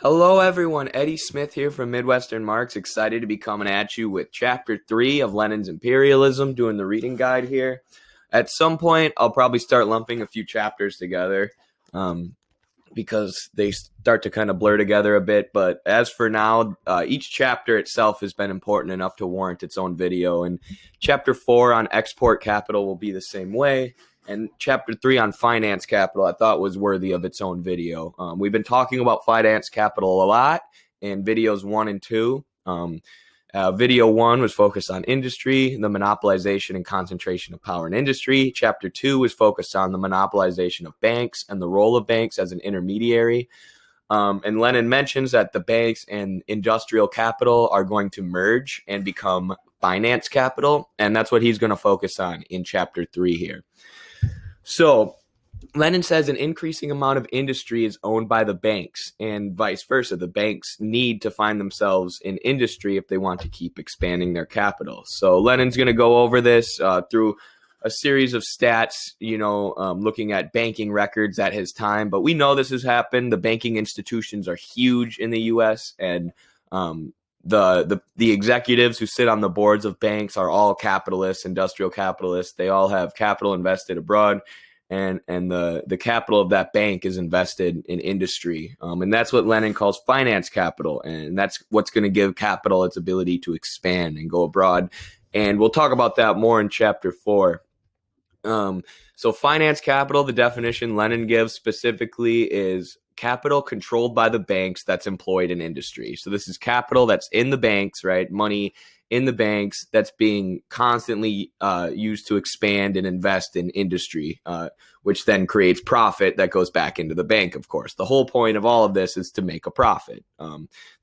Hello, everyone. Eddie Smith here from Midwestern Marks. Excited to be coming at you with Chapter 3 of Lenin's Imperialism, doing the reading guide here. At some point, I'll probably start lumping a few chapters together because they start to kind of blur together a bit. But as for now, each chapter itself has been important enough to warrant its own video. And Chapter 4 on export capital will be the same way. And Chapter 3 on finance capital I thought was worthy of its own video. We've been talking about finance capital a lot in videos 1 and 2. Video 1 was focused on industry, the monopolization and concentration of power in industry. Chapter 2 was focused on the monopolization of banks and the role of banks as an intermediary. And Lenin mentions that the banks and industrial capital are going to merge and become finance capital. And that's what he's going to focus on in Chapter 3 here. So Lenin says an increasing amount of industry is owned by the banks and vice versa. The banks need to find themselves in industry if they want to keep expanding their capital. So Lenin's going to go over this through a series of stats, looking at banking records at his time. But we know this has happened. The banking institutions are huge in the U.S. and the executives who sit on the boards of banks are all capitalists, industrial capitalists. They all have capital invested abroad, and the capital of that bank is invested in industry. And that's what Lenin calls finance capital, and that's what's going to give capital its ability to expand and go abroad. And we'll talk about that more in Chapter 4. So finance capital, the definition Lenin gives specifically is capital controlled by the banks that's employed in industry. So this is capital that's in the banks, right? Money in the banks that's being constantly used to expand and invest in industry, which then creates profit that goes back into the bank, of course. The whole point of all of this is to make a profit.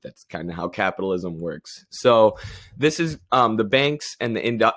That's kind of how capitalism works. So this is the banks and the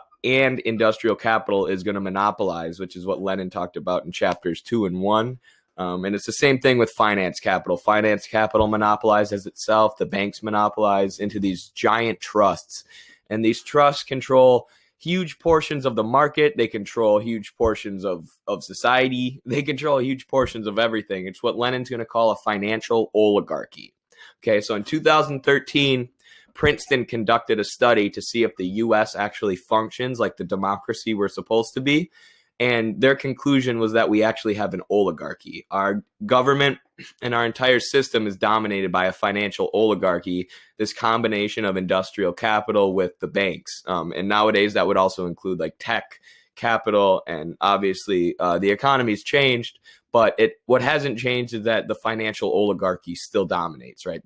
industrial capital is going to monopolize, which is what Lenin talked about in Chapters 2 and 1. And it's the same thing with finance capital. Finance capital monopolizes itself. The banks monopolize into these giant trusts. And these trusts control huge portions of the market. They control huge portions of society. They control huge portions of everything. It's what Lenin's going to call a financial oligarchy. Okay, so in 2013, Princeton conducted a study to see if the U.S. actually functions like the democracy we're supposed to be. And their conclusion was that we actually have an oligarchy. Our government and our entire system is dominated by a financial oligarchy, this combination of industrial capital with the banks. And nowadays that would also include like tech capital. And obviously the economy's changed, but what hasn't changed is that the financial oligarchy still dominates, right?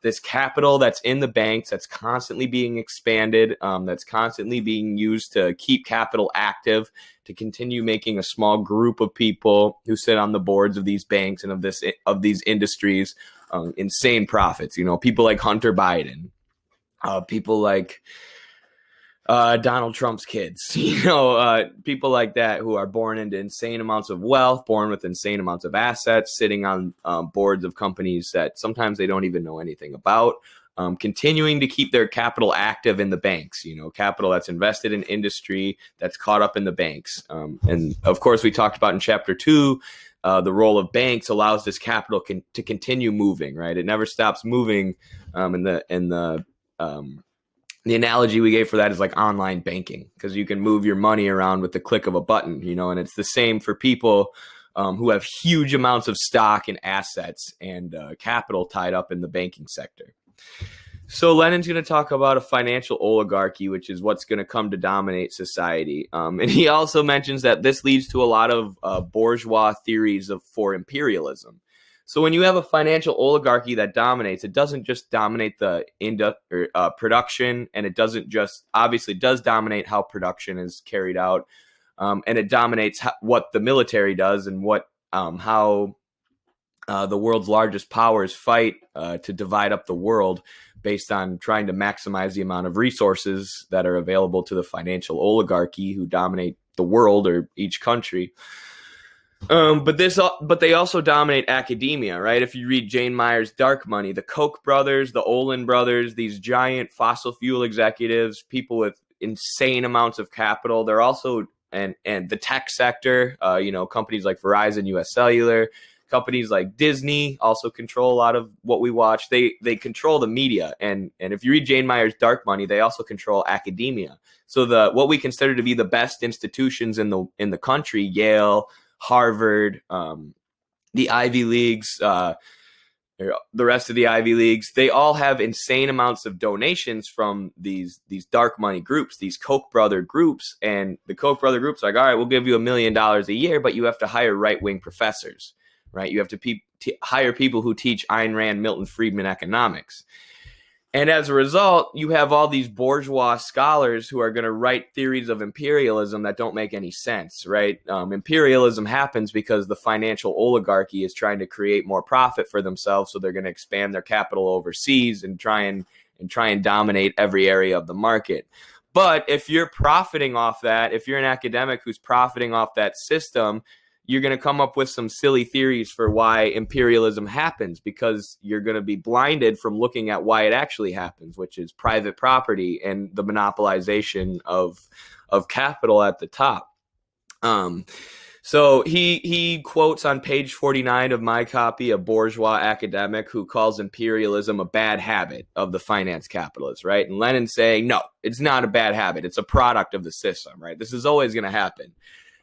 This capital that's in the banks, that's constantly being expanded, that's constantly being used to keep capital active, to continue making a small group of people who sit on the boards of these banks and of these industries insane profits. People like Hunter Biden, people like Donald Trump's kids, people like that who are born into insane amounts of wealth, born with insane amounts of assets, sitting on boards of companies that sometimes they don't even know anything about, continuing to keep their capital active in the banks, capital that's invested in industry that's caught up in the banks. And of course, we talked about in Chapter 2, the role of banks allows this capital to continue moving, right? It never stops moving. The analogy we gave for that is like online banking, because you can move your money around with the click of a button, and it's the same for people who have huge amounts of stock and assets and capital tied up in the banking sector. So Lenin's going to talk about a financial oligarchy, which is what's going to come to dominate society. And he also mentions that this leads to a lot of bourgeois theories for imperialism. So when you have a financial oligarchy that dominates, it doesn't just dominate the production, and it doesn't just obviously does dominate how production is carried out, and it dominates what the military does and how the world's largest powers fight to divide up the world based on trying to maximize the amount of resources that are available to the financial oligarchy who dominate the world or each country. But they also dominate academia, right? If you read Jane Mayer's Dark Money, the Koch brothers, the Olin brothers, these giant fossil fuel executives, people with insane amounts of capital, they're also and the tech sector, companies like Verizon, US Cellular, Companies like Disney also control a lot of what we watch. They control the media, and if you read Jane Mayer's Dark Money, they also control academia. So what we consider to be the best institutions in the country, Yale, Harvard, the Ivy Leagues, the rest of the Ivy Leagues, they all have insane amounts of donations from these dark money groups, these Koch brother groups. And the Koch brother groups are like, all right, we'll give you $1 million a year, but you have to hire right-wing professors, right? You have to hire people who teach Ayn Rand, Milton Friedman economics. And as a result, you have all these bourgeois scholars who are going to write theories of imperialism that don't make any sense, right? Imperialism happens because the financial oligarchy is trying to create more profit for themselves, so they're going to expand their capital overseas and try and dominate every area of the market. But if you're profiting off that, if you're an academic who's profiting off that system, you're going to come up with some silly theories for why imperialism happens, because you're going to be blinded from looking at why it actually happens, which is private property and the monopolization of capital at the top. So he quotes on page 49 of my copy a bourgeois academic who calls imperialism a bad habit of the finance capitalists, right? And Lenin's saying, no, it's not a bad habit. It's a product of the system, right? This is always going to happen.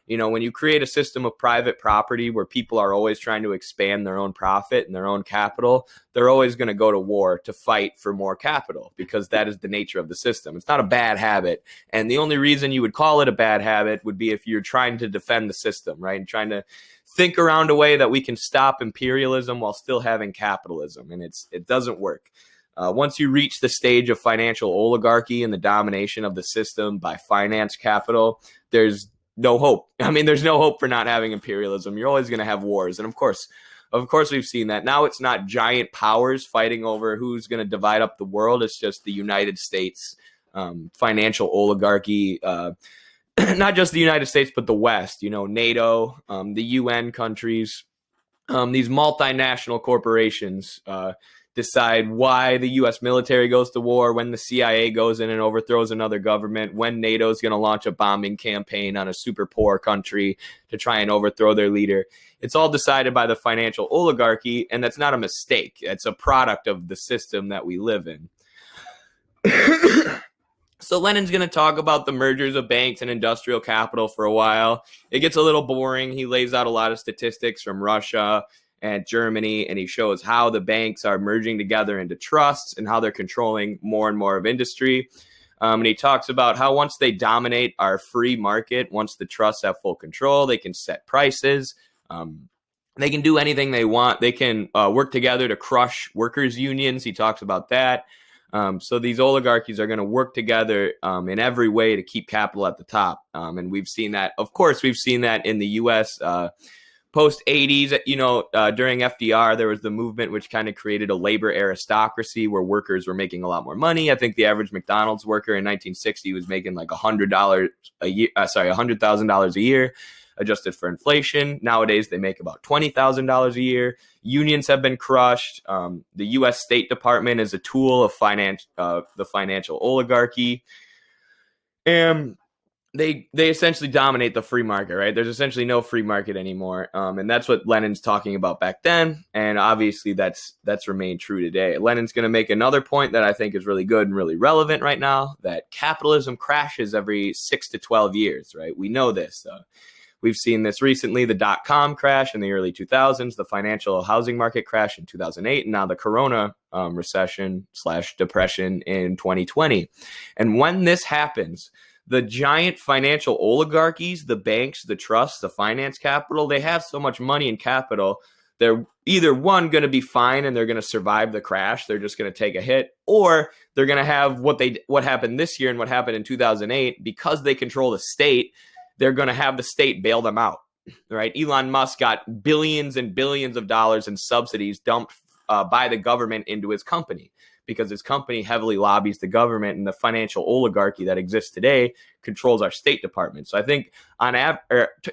You know, when you create a system of private property where people are always trying to expand their own profit and their own capital, they're always going to go to war to fight for more capital, because that is the nature of the system. It's not a bad habit. And the only reason you would call it a bad habit would be if you're trying to defend the system, right? And trying to think around a way that we can stop imperialism while still having capitalism. And it doesn't work. Once you reach the stage of financial oligarchy and the domination of the system by finance capital, there's no hope. I mean, there's no hope for not having imperialism. You're always going to have wars. And of course, we've seen that. Now it's not giant powers fighting over who's going to divide up the world. It's just the United States financial oligarchy, not just the United States, but the West, you know, NATO, the UN countries, these multinational corporations decide why the U.S. military goes to war, when the CIA goes in and overthrows another government, when NATO is going to launch a bombing campaign on a super poor country to try and overthrow their leader. It's all decided by the financial oligarchy, and that's not a mistake. It's a product of the system that we live in. So Lenin's going to talk about the mergers of banks and industrial capital for a while. It gets a little boring. He lays out a lot of statistics from Russia and Germany, and he shows how the banks are merging together into trusts and how they're controlling more and more of industry. And he talks about how once they dominate our free market, once the trusts have full control, they can set prices. They can do anything they want. They can work together to crush workers' unions. He talks about that. So these oligarchies are going to work together in every way to keep capital at the top. And we've seen that. Of course, we've seen that in the U.S., post 80s, you know, during FDR, there was the movement which kind of created a labor aristocracy where workers were making a lot more money. I think the average McDonald's worker in 1960 was making like $100 a year, $100,000 a year, adjusted for inflation. Nowadays, they make about $20,000 a year. Unions have been crushed. The U.S. State Department is a tool of the financial oligarchy. And they essentially dominate the free market, right? There's essentially no free market anymore. And that's what Lenin's talking about back then. And obviously that's remained true today. Lenin's going to make another point that I think is really good and really relevant right now, that capitalism crashes every 6 to 12 years, right? We know this. We've seen this recently, the dot-com crash in the early 2000s, the financial housing market crash in 2008, and now the corona recession/depression in 2020. And when this happens, the giant financial oligarchies, the banks, the trusts, the finance capital, they have so much money and capital. They're either one going to be fine and they're going to survive the crash. They're just going to take a hit, or they're going to have what happened this year and what happened in 2008, because they control the state. They're going to have the state bail them out, right? Elon Musk got billions and billions of dollars in subsidies dumped by the government into his company, because his company heavily lobbies the government, and the financial oligarchy that exists today controls our State Department. So I think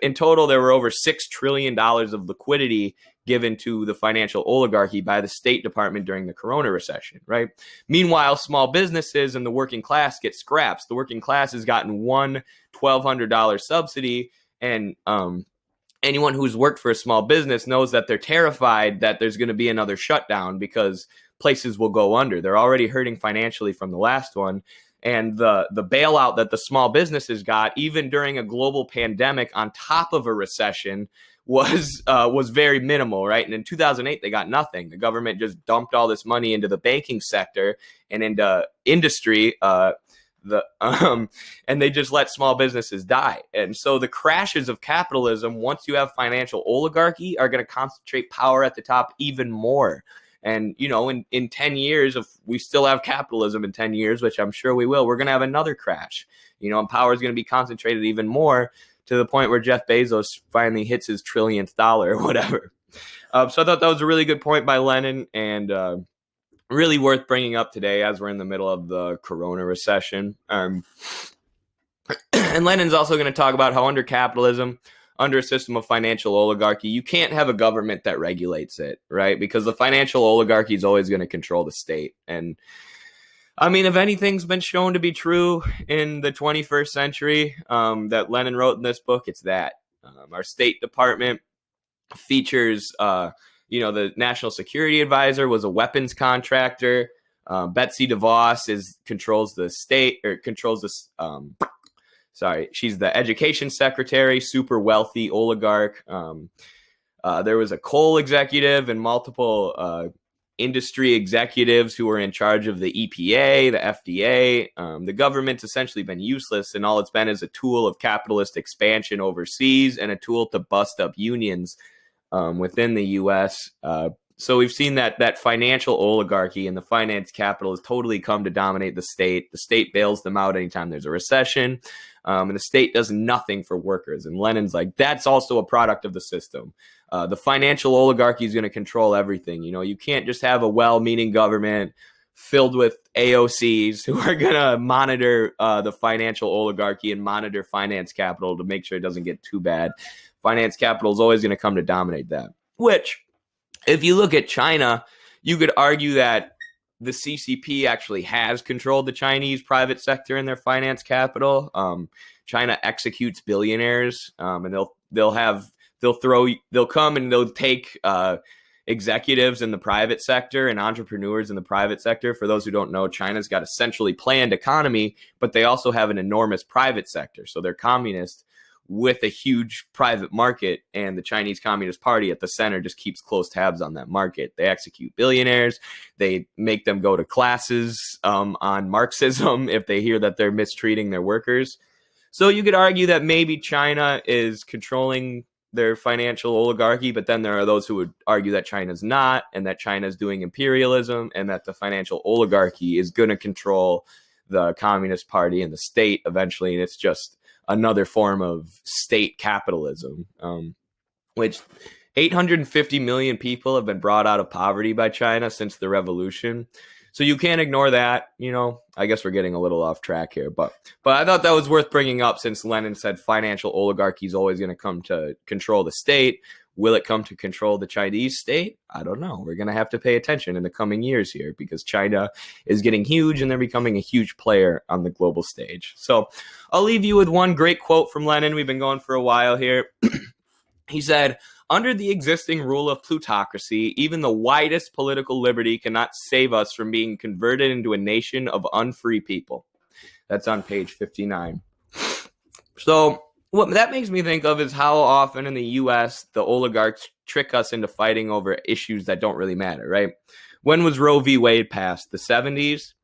in total, there were over $6 trillion of liquidity given to the financial oligarchy by the State Department during the corona recession, right? Meanwhile, small businesses and the working class get scraps. The working class has gotten one $1,200 subsidy, and anyone who's worked for a small business knows that they're terrified that there's going to be another shutdown because places will go under. They're already hurting financially from the last one. And the bailout that the small businesses got, even during a global pandemic on top of a recession, was very minimal, right? And in 2008, they got nothing. The government just dumped all this money into the banking sector and into industry, and they just let small businesses die. And so the crashes of capitalism, once you have financial oligarchy, are going to concentrate power at the top even more. And, in 10 years, if we still have capitalism in 10 years, which I'm sure we will, we're going to have another crash, and power is going to be concentrated even more to the point where Jeff Bezos finally hits his trillionth dollar or whatever. So I thought that was a really good point by Lenin, and really worth bringing up today as we're in the middle of the Corona recession. And Lenin's also going to talk about how under capitalism, under a system of financial oligarchy, you can't have a government that regulates it, right? Because the financial oligarchy is always going to control the state. And I mean, if anything's been shown to be true in the 21st century that Lenin wrote in this book, it's that. Our State Department features, the National Security Advisor was a weapons contractor. Betsy DeVos controls the state, or controls this. She's the education secretary, super wealthy oligarch. There was a coal executive and multiple industry executives who were in charge of the EPA, the FDA. The government's essentially been useless, and all it's been is a tool of capitalist expansion overseas and a tool to bust up unions within the U.S. So we've seen that financial oligarchy and the finance capital has totally come to dominate the state. The state bails them out anytime there's a recession, and the state does nothing for workers. And Lenin's like, that's also a product of the system. The financial oligarchy is going to control everything. You can't just have a well-meaning government filled with AOCs who are going to monitor the financial oligarchy and monitor finance capital to make sure it doesn't get too bad. Finance capital is always going to come to dominate that, which, if you look at China, you could argue that the CCP actually has controlled the Chinese private sector in their finance capital. China executes billionaires, and they'll come and they'll take executives in the private sector and entrepreneurs in the private sector. For those who don't know, China's got a centrally planned economy, but they also have an enormous private sector. So they're communist with a huge private market, and the Chinese Communist Party at the center just keeps close tabs on that market. They execute billionaires. They make them go to classes on Marxism if they hear that they're mistreating their workers. So you could argue that maybe China is controlling their financial oligarchy, but then there are those who would argue that China's not, and that China's doing imperialism, and that the financial oligarchy is going to control the Communist Party and the state eventually, and it's just another form of state capitalism, which 850 million people have been brought out of poverty by China since the revolution. So you can't ignore that. I guess we're getting a little off track here, but I thought that was worth bringing up since Lenin said financial oligarchy is always going to come to control the state. Will it come to control the Chinese state? I don't know. We're going to have to pay attention in the coming years here because China is getting huge and they're becoming a huge player on the global stage. So I'll leave you with one great quote from Lenin. We've been going for a while here. He said, "Under the existing rule of plutocracy, even the widest political liberty cannot save us from being converted into a nation of unfree people." That's on page 59. So what that makes me think of is how often in the U.S. the oligarchs trick us into fighting over issues that don't really matter, right? When was Roe v. Wade passed? The 70s?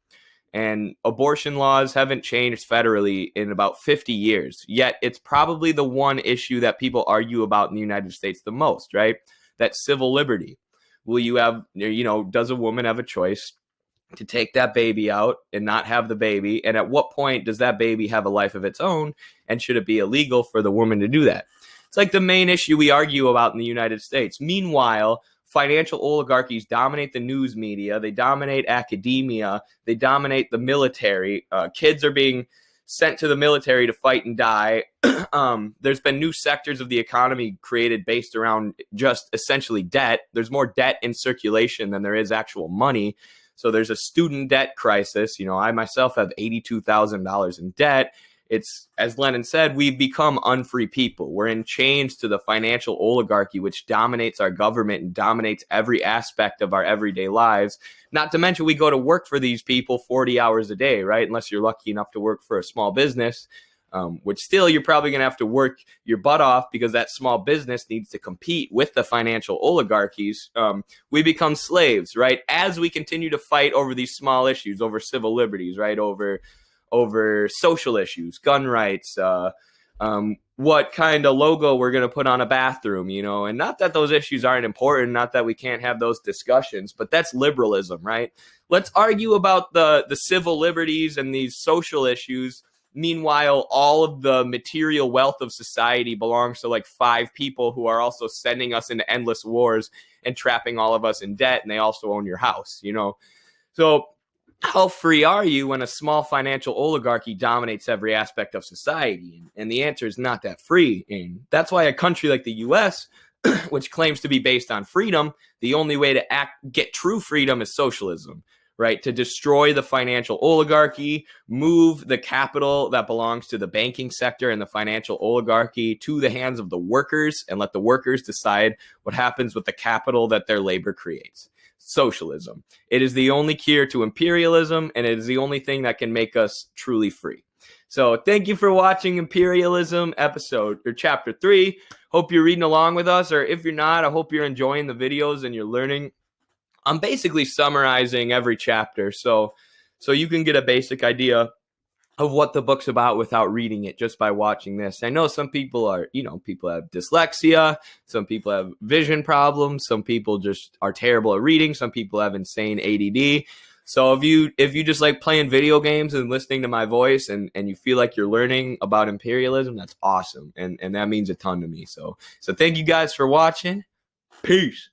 And abortion laws haven't changed federally in about 50 years. Yet it's probably the one issue that people argue about in the United States the most, right? That civil liberty. Will you have, does a woman have a choice to take that baby out and not have the baby? And at what point does that baby have a life of its own? And should it be illegal for the woman to do that? It's like the main issue we argue about in the United States. Meanwhile, financial oligarchies dominate the news media. They dominate academia. They dominate the military. Kids are being sent to the military to fight and die. There's been new sectors of the economy created based around just essentially debt. There's more debt in circulation than there is actual money. So there's a student debt crisis. I myself have $82,000 in debt. It's, as Lenin said, we've become unfree people. We're in chains to the financial oligarchy, which dominates our government and dominates every aspect of our everyday lives. Not to mention, we go to work for these people 40 hours a day, right? Unless you're lucky enough to work for a small business, which still you're probably going to have to work your butt off because that small business needs to compete with the financial oligarchies. We become slaves, right? As we continue to fight over these small issues, over civil liberties, right? Over social issues, gun rights, what kind of logo we're going to put on a bathroom, and not that those issues aren't important, not that we can't have those discussions, but that's liberalism, right? Let's argue about the civil liberties and these social issues. Meanwhile, all of the material wealth of society belongs to like 5 people who are also sending us into endless wars and trapping all of us in debt, and they also own your house, So how free are you when a small financial oligarchy dominates every aspect of society? And the answer is not that free. And that's why a country like the US, which claims to be based on freedom, the only way to get true freedom is socialism, right? To destroy the financial oligarchy, move the capital that belongs to the banking sector and the financial oligarchy to the hands of the workers, and let the workers decide what happens with the capital that their labor creates. Socialism. It is the only cure to imperialism, and it is the only thing that can make us truly free. So thank you for watching Imperialism chapter 3. Hope you're reading along with us, or if you're not, I hope you're enjoying the videos and you're learning. I'm basically summarizing every chapter so you can get a basic idea of what the book's about without reading it, just by watching this. I know some people people have dyslexia, some people have vision problems, some people just are terrible at reading, some people have insane ADD. So if you just like playing video games and listening to my voice and you feel like you're learning about imperialism, that's awesome. And that means a ton to me. So thank you guys for watching. Peace.